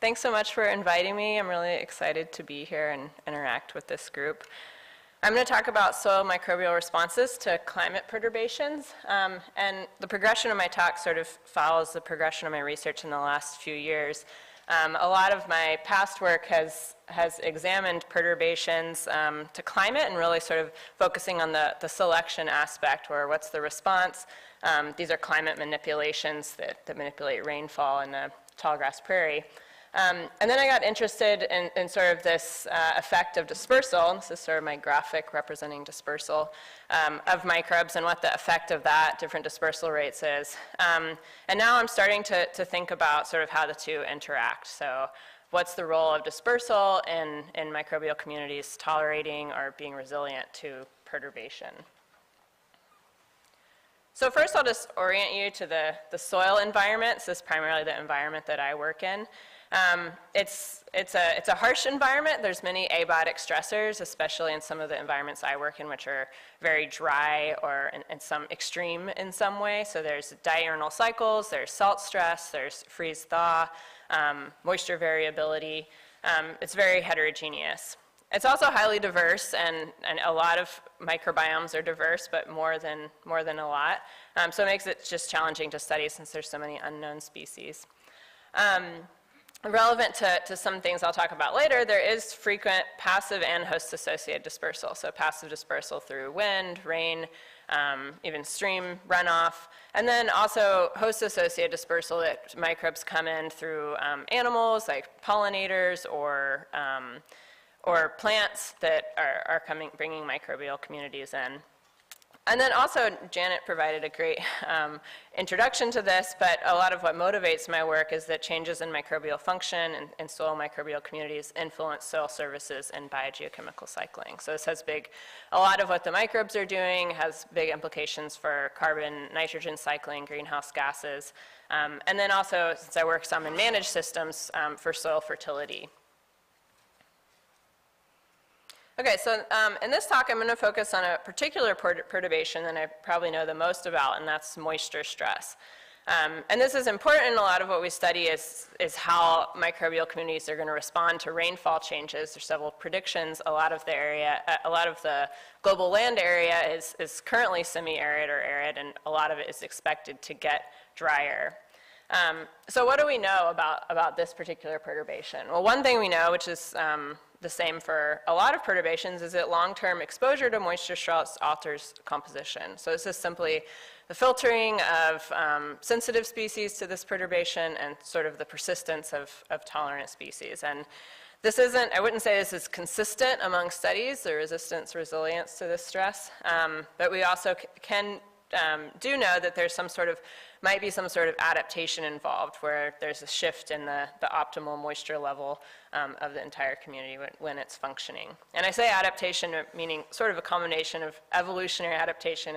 Thanks so much for inviting me. I'm really excited to be here and interact with this group. I'm going to talk about soil microbial responses to climate perturbations, and the progression of my talk sort of follows the progression of my research in the last few years. A lot of my past work has examined perturbations to climate and really sort of focusing on the selection aspect, where what's the response. These are climate manipulations that manipulate rainfall in a tallgrass prairie. And then I got interested in sort of this effect of dispersal. This is sort of my graphic representing dispersal of microbes and what the effect of that, different dispersal rates is. And now I'm starting to think about sort of how the two interact. So what's the role of dispersal in microbial communities tolerating or being resilient to perturbation? So first I'll just orient you to the soil environment. This is primarily the environment that I work in. It's a harsh environment. There's many abiotic stressors, especially in some of the environments I work in, which are very dry or in some extreme in some way. So there's diurnal cycles, there's salt stress, there's freeze-thaw, moisture variability. It's very heterogeneous. It's also highly diverse, and a lot of microbiomes are diverse, but more than a lot. So it makes it just challenging to study since there's so many unknown species. Relevant to some things I'll talk about later, there is frequent passive and host-associated dispersal. So passive dispersal through wind, rain, even stream runoff. And then also host-associated dispersal that microbes come in through animals like pollinators or plants that are bringing microbial communities in. And then also, Janet provided a great introduction to this, but a lot of what motivates my work is that changes in microbial function and soil microbial communities influence soil services and biogeochemical cycling. So this has a lot of what the microbes are doing has big implications for carbon, nitrogen cycling, greenhouse gases, and then also, since I work some in managed systems, for soil fertility. Okay, so in this talk, I'm going to focus on a particular perturbation that I probably know the most about, and that's moisture stress. And this is important in a lot of what we study is how microbial communities are going to respond to rainfall changes. There's several predictions. A lot of the global land area is currently semi-arid or arid, and a lot of it is expected to get drier. So what do we know about this particular perturbation? Well, one thing we know, which is the same for a lot of perturbations, is that long-term exposure to moisture stress alters composition. So this is simply the filtering of sensitive species to this perturbation and sort of the persistence of tolerant species. And this isn't, I wouldn't say this is consistent among studies, the resilience to this stress, but we also do know that there's might be some sort of adaptation involved where there's a shift in the optimal moisture level of the entire community when it's functioning. And I say adaptation meaning sort of a combination of evolutionary adaptation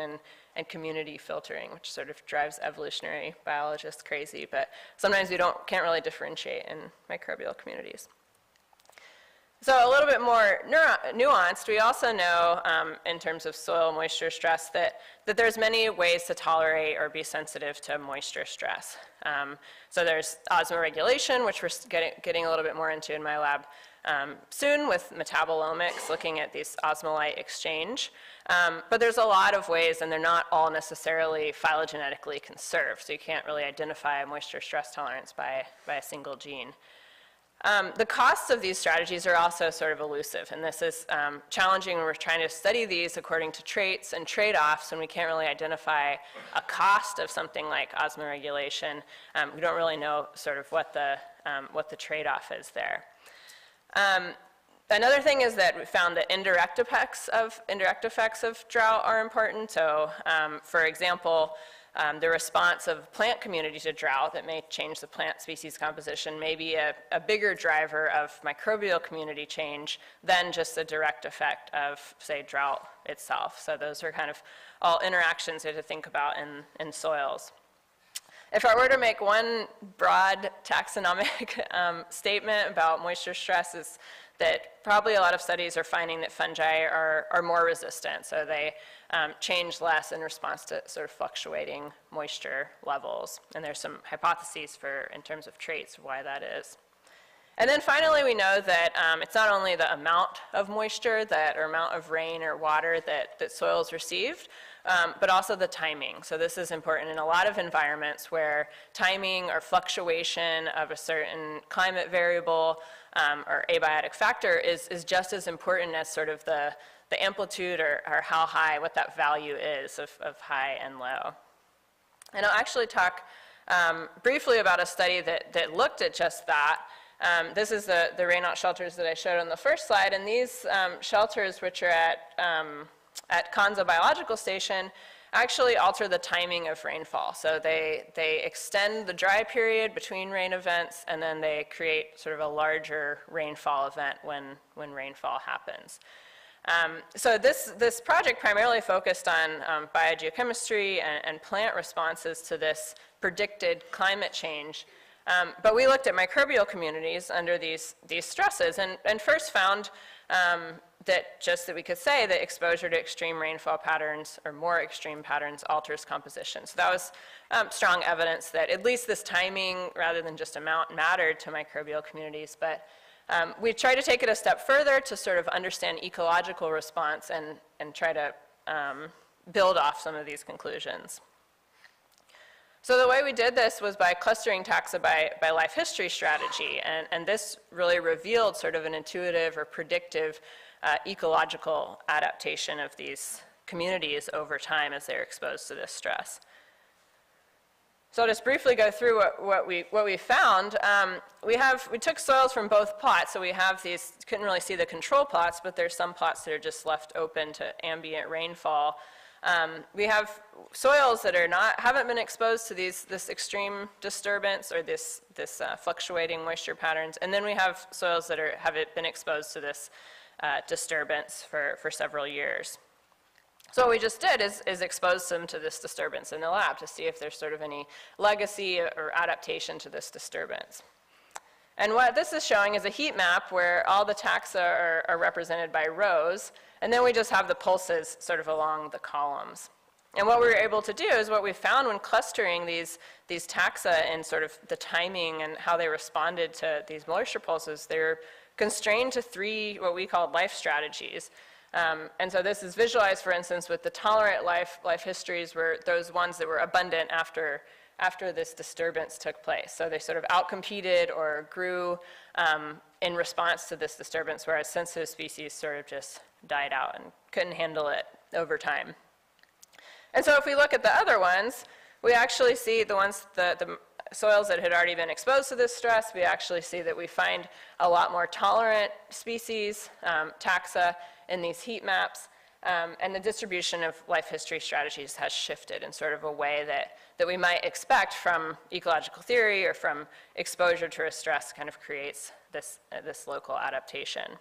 and community filtering, which sort of drives evolutionary biologists crazy, but sometimes we can't really differentiate in microbial communities. So a little bit more nuanced, we also know in terms of soil moisture stress that there's many ways to tolerate or be sensitive to moisture stress. So there's osmoregulation, which we're getting a little bit more into in my lab soon with metabolomics, looking at these osmolyte exchange. But there's a lot of ways, and they're not all necessarily phylogenetically conserved, so you can't really identify a moisture stress tolerance by a single gene. The costs of these strategies are also sort of elusive, and this is challenging when we're trying to study these according to traits and trade-offs, and we can't really identify a cost of something like osmoregulation. We don't really know sort of what the trade-off is there. Another thing is that we found that indirect effects of drought are important. So, for example, the response of plant community to drought that may change the plant species composition may be a bigger driver of microbial community change than just a direct effect of, say, drought itself. So those are kind of all interactions we have to think about in soils. If I were to make one broad taxonomic statement about moisture stress, is that probably a lot of studies are finding that fungi are more resistant. So they change less in response to sort of fluctuating moisture levels. And there's some hypotheses in terms of traits of why that is. And then finally, we know that it's not only the amount of moisture or amount of rain or water that soils received, but also the timing. So this is important in a lot of environments where timing or fluctuation of a certain climate variable or abiotic factor is just as important as sort of the amplitude or how high, what that value is of high and low. And I'll actually talk briefly about a study that looked at just that. This is the rainout shelters that I showed on the first slide, and these shelters, which are at Kanza Biological Station, actually alter the timing of rainfall. So they extend the dry period between rain events, and then they create sort of a larger rainfall event when rainfall happens. So this project primarily focused on biogeochemistry and plant responses to this predicted climate change. But we looked at microbial communities under these stresses and first found that we could say that exposure to extreme rainfall patterns or more extreme patterns alters composition. So that was strong evidence that at least this timing rather than just amount mattered to microbial communities. But we tried to take it a step further to sort of understand ecological response and try to build off some of these conclusions. So the way we did this was by clustering taxa by life history strategy, and this really revealed sort of an intuitive or predictive ecological adaptation of these communities over time as they're exposed to this stress. So I'll just briefly go through what we found. We took soils from both plots, so we have these, couldn't really see the control plots, but there's some plots that are just left open to ambient rainfall. We have soils that haven't been exposed to this extreme disturbance or this fluctuating moisture patterns, and then we have soils that have been exposed to this disturbance for several years. So what we just did is expose them to this disturbance in the lab to see if there's sort of any legacy or adaptation to this disturbance. And what this is showing is a heat map where all the taxa are represented by rows, and then we just have the pulses sort of along the columns. And what we were able to do is what we found when clustering these taxa and sort of the timing and how they responded to these moisture pulses, they were constrained to 3 what we called life strategies. And so this is visualized, for instance, with the tolerant life histories were those ones that were abundant after this disturbance took place. So they sort of outcompeted or grew in response to this disturbance, whereas sensitive species sort of just died out and couldn't handle it over time. And so if we look at the other ones, we actually see the soils that had already been exposed to this stress, we actually see that we find a lot more tolerant species, taxa, in these heat maps. And the distribution of life history strategies has shifted in sort of a way that we might expect from ecological theory or from exposure to a stress kind of creates this local adaptation.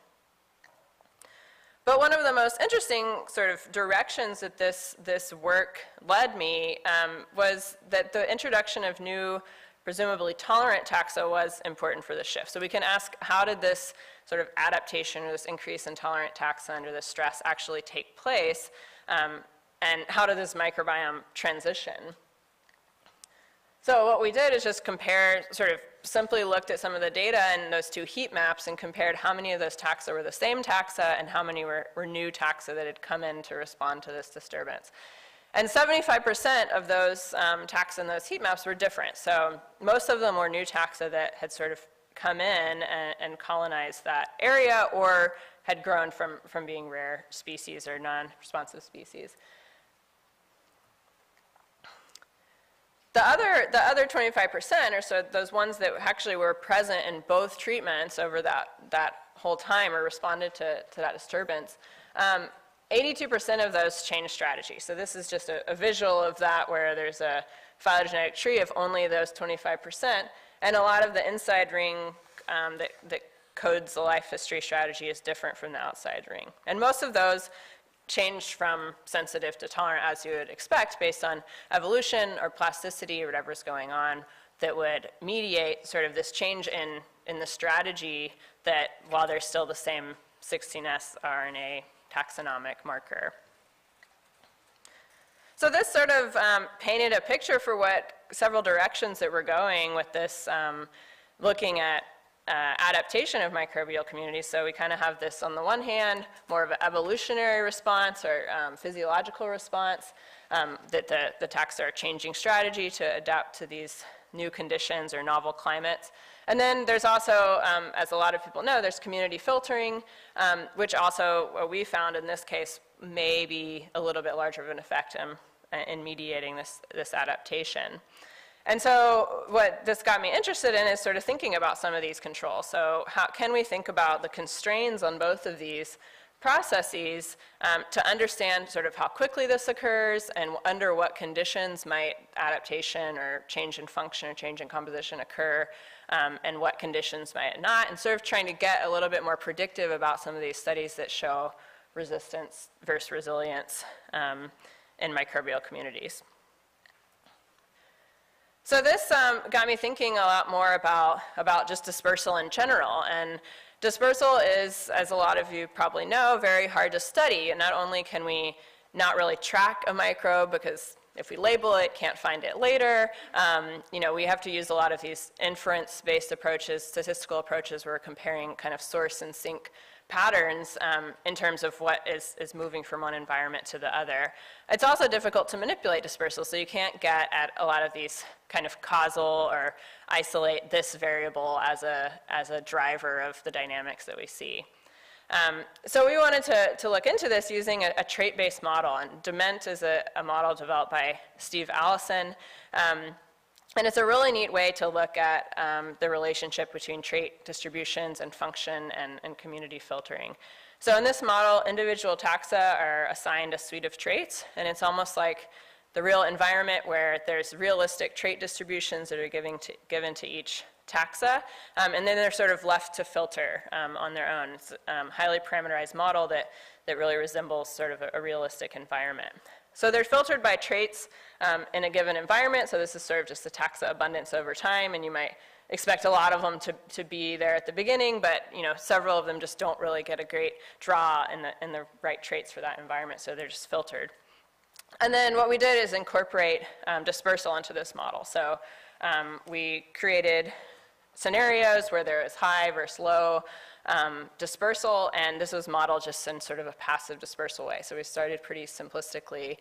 But one of the most interesting sort of directions that this work led me was that the introduction of new, presumably tolerant taxa was important for the shift. So we can ask, how did this sort of adaptation or this increase in tolerant taxa under the stress actually take place, and how did this microbiome transition? So what we did is just compare, sort of simply looked at some of the data in those 2 heat maps and compared how many of those taxa were the same taxa and how many were new taxa that had come in to respond to this disturbance. And 75% of those taxa in those heat maps were different. So most of them were new taxa that had sort of come in and colonized that area or had grown from being rare species or non-responsive species. The other 25%, or so those ones that actually were present in both treatments over that whole time or responded to that disturbance, 82% of those changed strategy. So this is just a visual of that where there's a phylogenetic tree of only those 25%, and a lot of the inside ring that codes the life history strategy is different from the outside ring. And most of those changed from sensitive to tolerant, as you would expect, based on evolution or plasticity or whatever's going on that would mediate sort of this change in the strategy that while there's still the same 16S RNA taxonomic marker. So this sort of painted a picture for what several directions that we're going with this, looking at adaptation of microbial communities. So we kind of have this on the one hand, more of an evolutionary response or physiological response, that the taxa are changing strategy to adapt to these new conditions or novel climates. And then there's also, as a lot of people know, there's community filtering, which also what we found in this case may be a little bit larger of an effect in mediating this adaptation. And so what this got me interested in is sort of thinking about some of these controls. So how can we think about the constraints on both of these processes to understand sort of how quickly this occurs and under what conditions might adaptation or change in function or change in composition occur, and what conditions might it not, and sort of trying to get a little bit more predictive about some of these studies that show resistance versus resilience in microbial communities. So this got me thinking a lot more about just dispersal in general. And dispersal is, as a lot of you probably know, very hard to study. And not only can we not really track a microbe because if we label it, can't find it later, you know, we have to use a lot of these inference-based approaches, statistical approaches where we're comparing kind of source and sink patterns in terms of what is moving from one environment to the other. It's also difficult to manipulate dispersal, so you can't get at a lot of these kind of causal or isolate this variable as a driver of the dynamics that we see. So we wanted to look into this using a trait-based model, and DEMENT is a model developed by Steve Allison. And it's a really neat way to look at the relationship between trait distributions and function and community filtering. So in this model, individual taxa are assigned a suite of traits, and it's almost like the real environment where there's realistic trait distributions that are given to each taxa, and then they're sort of left to filter on their own. It's a highly parameterized model that really resembles sort of a realistic environment. So they're filtered by traits in a given environment, so this is sort of just the taxa abundance over time, and you might expect a lot of them to be there at the beginning, but you know, several of them just don't really get a great draw in the right traits for that environment, so they're just filtered. And then what we did is incorporate dispersal into this model. So we created scenarios where there is high versus low dispersal, and this was modeled just in sort of a passive dispersal way. So we started pretty simplistically,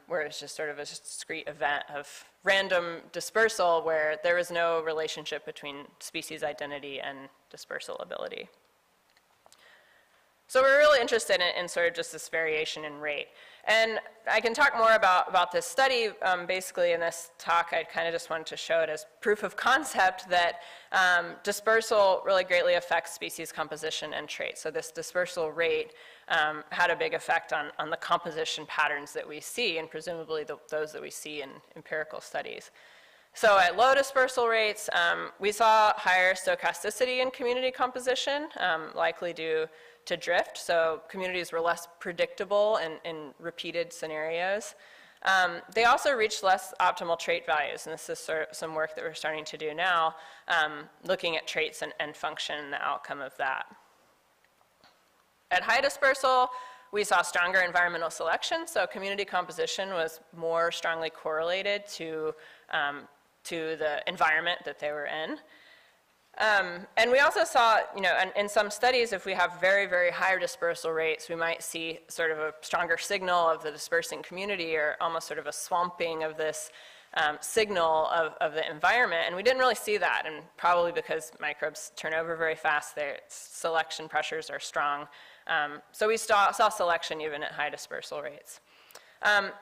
where it's just sort of a discrete event of random dispersal where there was no relationship between species identity and dispersal ability. So we're really interested in sort of just this variation in rate. And I can talk more about this study. Basically in this talk, I kind of just wanted to show it as proof of concept that dispersal really greatly affects species composition and trait. So this dispersal rate had a big effect on the composition patterns that we see, and presumably those that we see in empirical studies. So at low dispersal rates, we saw higher stochasticity in community composition, likely due to drift, so communities were less predictable in repeated scenarios. They also reached less optimal trait values, and this is sort of some work that we're starting to do now, looking at traits and function and the outcome of that. At high dispersal, we saw stronger environmental selection, so community composition was more strongly correlated to the environment that they were in. And we also saw, you know, in some studies, if we have very, very high dispersal rates, we might see sort of a stronger signal of the dispersing community, or almost sort of a swamping of this signal of the environment. And we didn't really see that, and probably because microbes turn over very fast, their selection pressures are strong. So we saw selection even at high dispersal rates.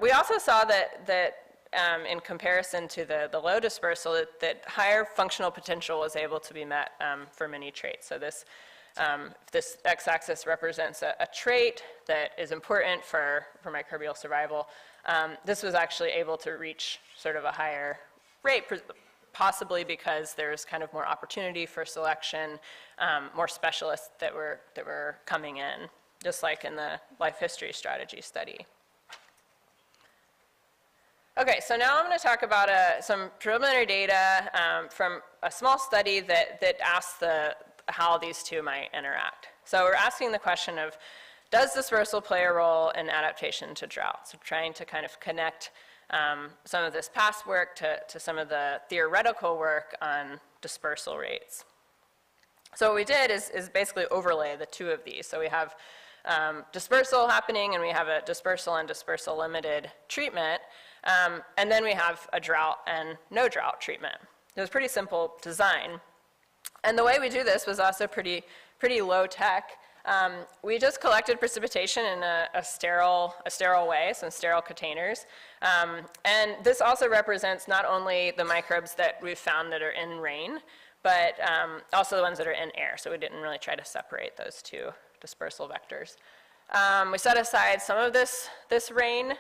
We also saw that in comparison to the low dispersal, that higher functional potential was able to be met for many traits. So this x-axis represents a trait that is important for microbial survival. This was actually able to reach sort of a higher rate, possibly because there's kind of more opportunity for selection, more specialists that were coming in, just like in the life history strategy study. Okay, so now I'm going to talk about some preliminary data from a small study that asks how these two might interact. So we're asking the question of, does dispersal play a role in adaptation to drought? So trying to kind of connect some of this past work to some of the theoretical work on dispersal rates. So what we did is basically overlay the two of these. So we have dispersal happening, and we have a dispersal and dispersal limited treatment, and then we have a drought and no drought treatment. It was pretty simple design. And the way we do this was also pretty low tech. We just collected precipitation in a sterile way, so in sterile containers. And this also represents not only the microbes that we've found that are in rain, but also the ones that are in air. So we didn't really try to separate those two dispersal vectors. We set aside some of this rain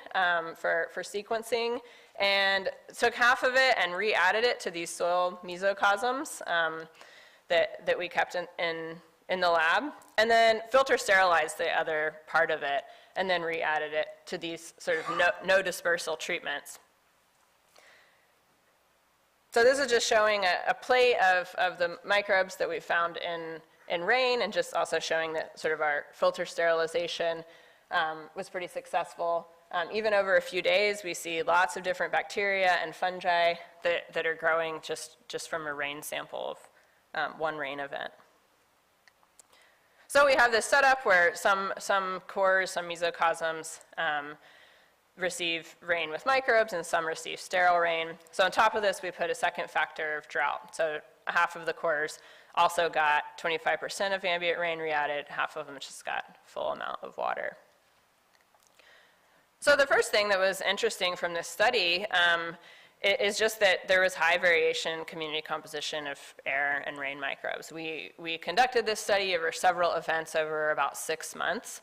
for sequencing, and took half of it and re-added it to these soil mesocosms that we kept in the lab, and then filter sterilized the other part of it, and then re-added it to these sort of no dispersal treatments. So this is just showing a plate of the microbes that we found in rain, and just also showing that sort of our filter sterilization was pretty successful. Even over a few days, we see lots of different bacteria and fungi that are growing just from a rain sample of one rain event. So we have this setup where some cores, some mesocosms receive rain with microbes, and some receive sterile rain. So on top of this, we put a second factor of drought. So half of the cores also got 25% of ambient rain re-added, half of them just got full amount of water. So the first thing that was interesting from this study is just that there was high variation in community composition of air and rain microbes. We conducted this study over several events over about 6 months.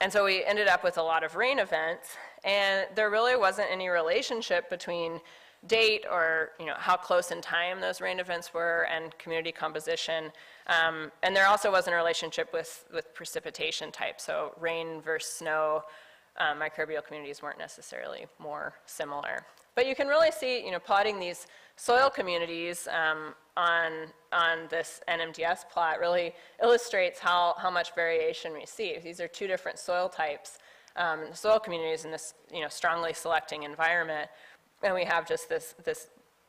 And so we ended up with a lot of rain events, and there really wasn't any relationship between date or how close in time those rain events were and community composition. And there also wasn't a relationship with precipitation type. So rain versus snow, microbial communities weren't necessarily more similar. But you can really see, plotting these soil communities on this NMDS plot really illustrates how much variation we see. These are two different soil types, soil communities in this strongly selecting environment, and we have just this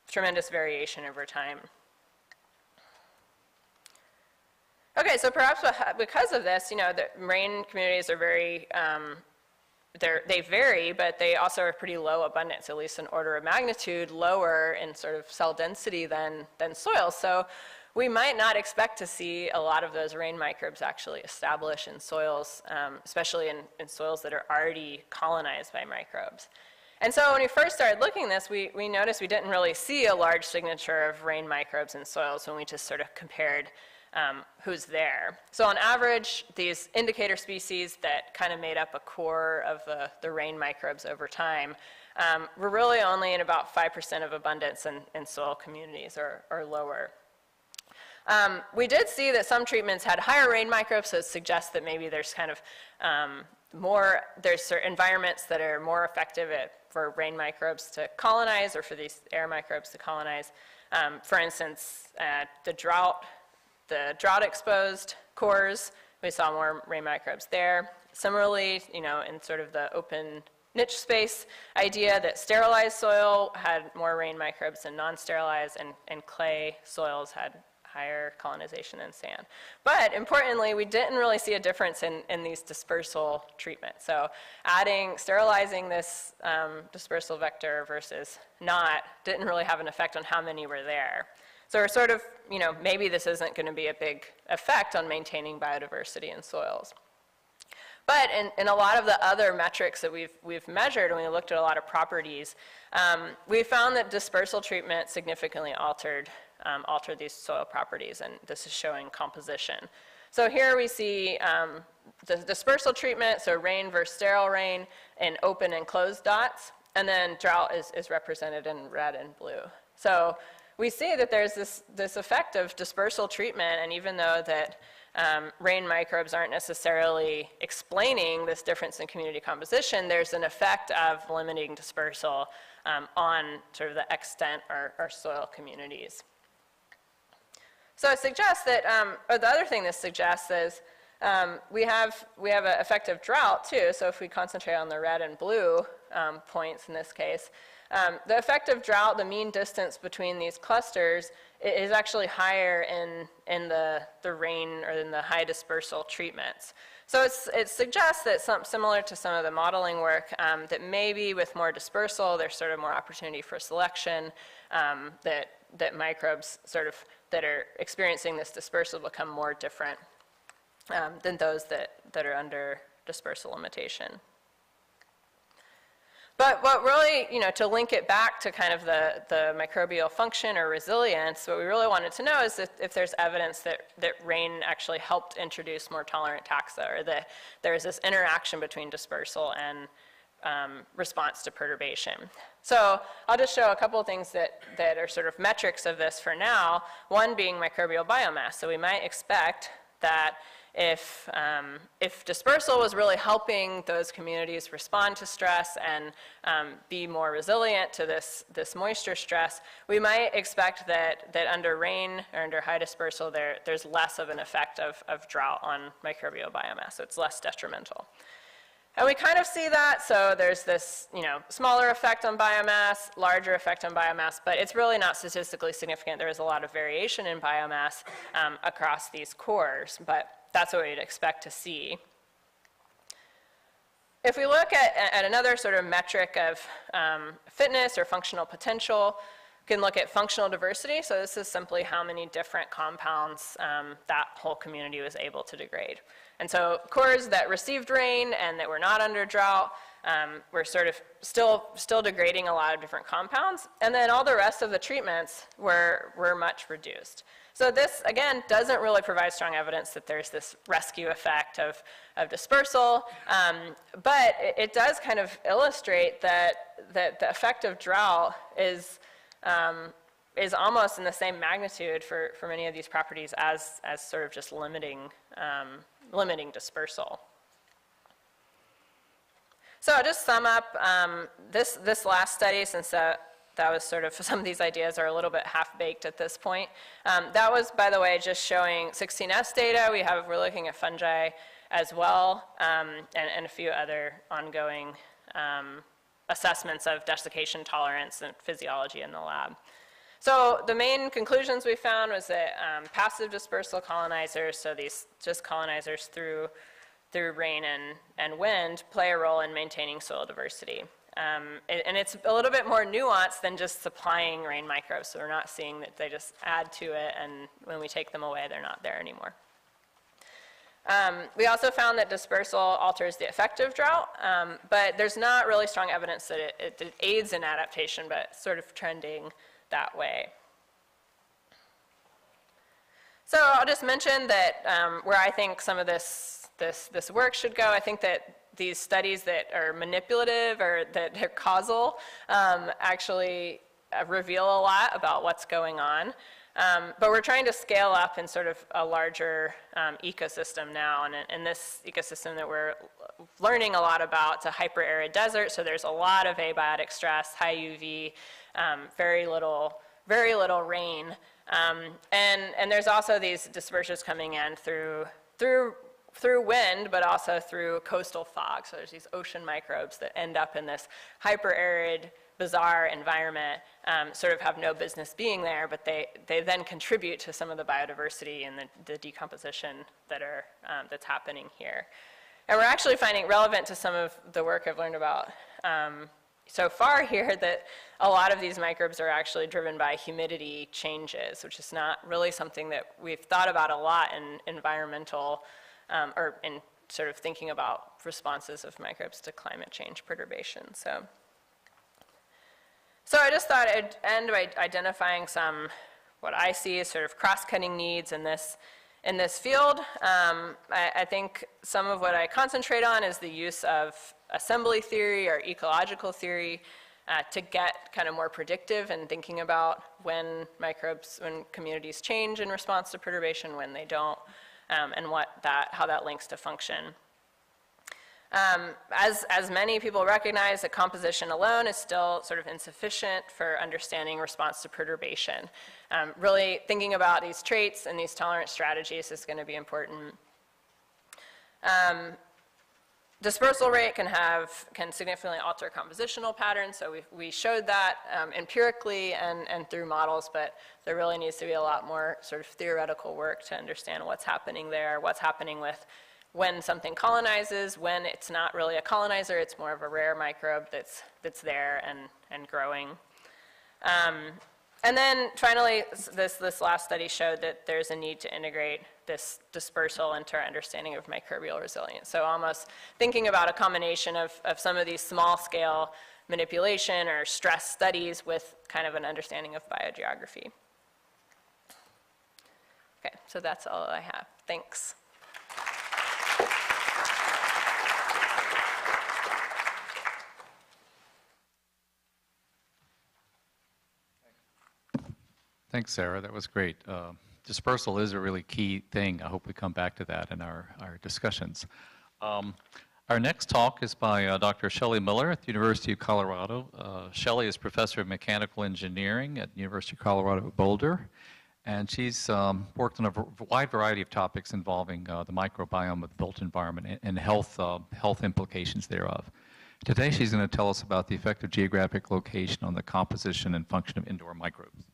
tremendous variation over time. Okay, so perhaps because of this, the rain communities are very they vary, but they also are pretty low abundance, at least an order of magnitude lower in sort of cell density than soil. So we might not expect to see a lot of those rain microbes actually establish in soils, especially in soils that are already colonized by microbes. And so when we first started looking at this, we noticed we didn't really see a large signature of rain microbes in soils when we just sort of compared who's there. So on average, these indicator species that kind of made up a core of the rain microbes over time were really only in about 5% of abundance in soil communities or lower. We did see that some treatments had higher rain microbes, so it suggests that maybe there's kind of there's certain environments that are more effective for rain microbes to colonize or for these air microbes to colonize. For instance, the drought-exposed cores, we saw more rain microbes there. Similarly, in sort of the open niche space idea that sterilized soil had more rain microbes than non-sterilized, and clay soils had higher colonization than sand. But importantly, we didn't really see a difference in these dispersal treatments. So sterilizing this dispersal vector versus not didn't really have an effect on how many were there. So we're sort of, maybe this isn't going to be a big effect on maintaining biodiversity in soils. But in a lot of the other metrics that we've measured, and we looked at a lot of properties, we found that dispersal treatment significantly altered these soil properties, and this is showing composition. So here we see the dispersal treatment, so rain versus sterile rain in open and closed dots, and then drought is represented in red and blue. So we see that there's this effect of dispersal treatment, and even though that rain microbes aren't necessarily explaining this difference in community composition, there's an effect of limiting dispersal on sort of the extent or soil communities. So it suggests that, or the other thing this suggests is we have an effect of drought too. So if we concentrate on the red and blue points in this case, The effect of drought, the mean distance between these clusters, is actually higher in the rain or in the high dispersal treatments. So it suggests that similar to some of the modeling work, that maybe with more dispersal, there's sort of more opportunity for selection, that microbes sort of that are experiencing this dispersal become more different than those that are under dispersal limitation. But what really, to link it back to kind of the microbial function or resilience, what we really wanted to know is if there's evidence that rain actually helped introduce more tolerant taxa, or that there's this interaction between dispersal and response to perturbation. So I'll just show a couple of things that are sort of metrics of this for now, one being microbial biomass. So we might expect that if dispersal was really helping those communities respond to stress and be more resilient to this moisture stress, we might expect that under rain or under high dispersal, there's less of an effect of drought on microbial biomass, so it's less detrimental. And we kind of see that, so there's this smaller effect on biomass, larger effect on biomass, but it's really not statistically significant. There is a lot of variation in biomass across these cores, but that's what we'd expect to see. If we look at another sort of metric of fitness or functional potential, we can look at functional diversity. So this is simply how many different compounds that whole community was able to degrade. And so cores that received rain and that were not under drought were sort of still degrading a lot of different compounds. And then all the rest of the treatments were much reduced. So this, again, doesn't really provide strong evidence that there's this rescue effect of dispersal, but it does kind of illustrate that the effect of drought is almost in the same magnitude for many of these properties as sort of just limiting dispersal. So I'll just sum up this last study, since that was sort of, some of these ideas are a little bit half-baked at this point. That was, by the way, just showing 16S data. We're looking at fungi as well, and a few other ongoing assessments of desiccation tolerance and physiology in the lab. So the main conclusions we found was that passive dispersal colonizers, so these just colonizers through rain and wind, play a role in maintaining soil diversity. And it's a little bit more nuanced than just supplying rain microbes. So we're not seeing that they just add to it, and when we take them away, they're not there anymore. We also found that dispersal alters the effect of drought, but there's not really strong evidence that it aids in adaptation, but sort of trending that way. So I'll just mention that where I think some of this work should go, I think that these studies that are manipulative or that are causal actually reveal a lot about what's going on. But we're trying to scale up in sort of a larger ecosystem now. And in this ecosystem that we're learning a lot about, it's a hyper-arid desert, so there's a lot of abiotic stress, high UV, very little rain. And there's also these dispersers coming in through wind, but also through coastal fog. So there's these ocean microbes that end up in this hyper-arid, bizarre environment, sort of have no business being there, but they then contribute to some of the biodiversity and the decomposition that's happening here. And we're actually finding relevant to some of the work I've learned about so far here that a lot of these microbes are actually driven by humidity changes, which is not really something that we've thought about a lot in environmental or in sort of thinking about responses of microbes to climate change perturbation. So I just thought I'd end by identifying some, what I see as sort of cross-cutting needs in this field. I think some of what I concentrate on is the use of assembly theory or ecological theory to get kind of more predictive and thinking about when communities change in response to perturbation, when they don't, and how that links to function. As many people recognize, that composition alone is still sort of insufficient for understanding response to perturbation. Really thinking about these traits and these tolerant strategies is going to be important. Dispersal rate can significantly alter compositional patterns, so we showed that empirically and through models, but there really needs to be a lot more sort of theoretical work to understand what's happening there, what's happening with when something colonizes, when it's not really a colonizer, it's more of a rare microbe that's there and growing. And then finally, this last study showed that there's a need to integrate this dispersal into our understanding of microbial resilience. So almost thinking about a combination of some of these small scale manipulation or stress studies with kind of an understanding of biogeography. Okay, so that's all I have. Thanks. Thanks, Sarah. That was great. Dispersal is a really key thing. I hope we come back to that in our discussions. Our next talk is by Dr. Shelley Miller at the University of Colorado. Shelley is professor of mechanical engineering at the University of Colorado at Boulder, and she's worked on a wide variety of topics involving the microbiome of the built environment and health implications thereof. Today she's going to tell us about the effect of geographic location on the composition and function of indoor microbes.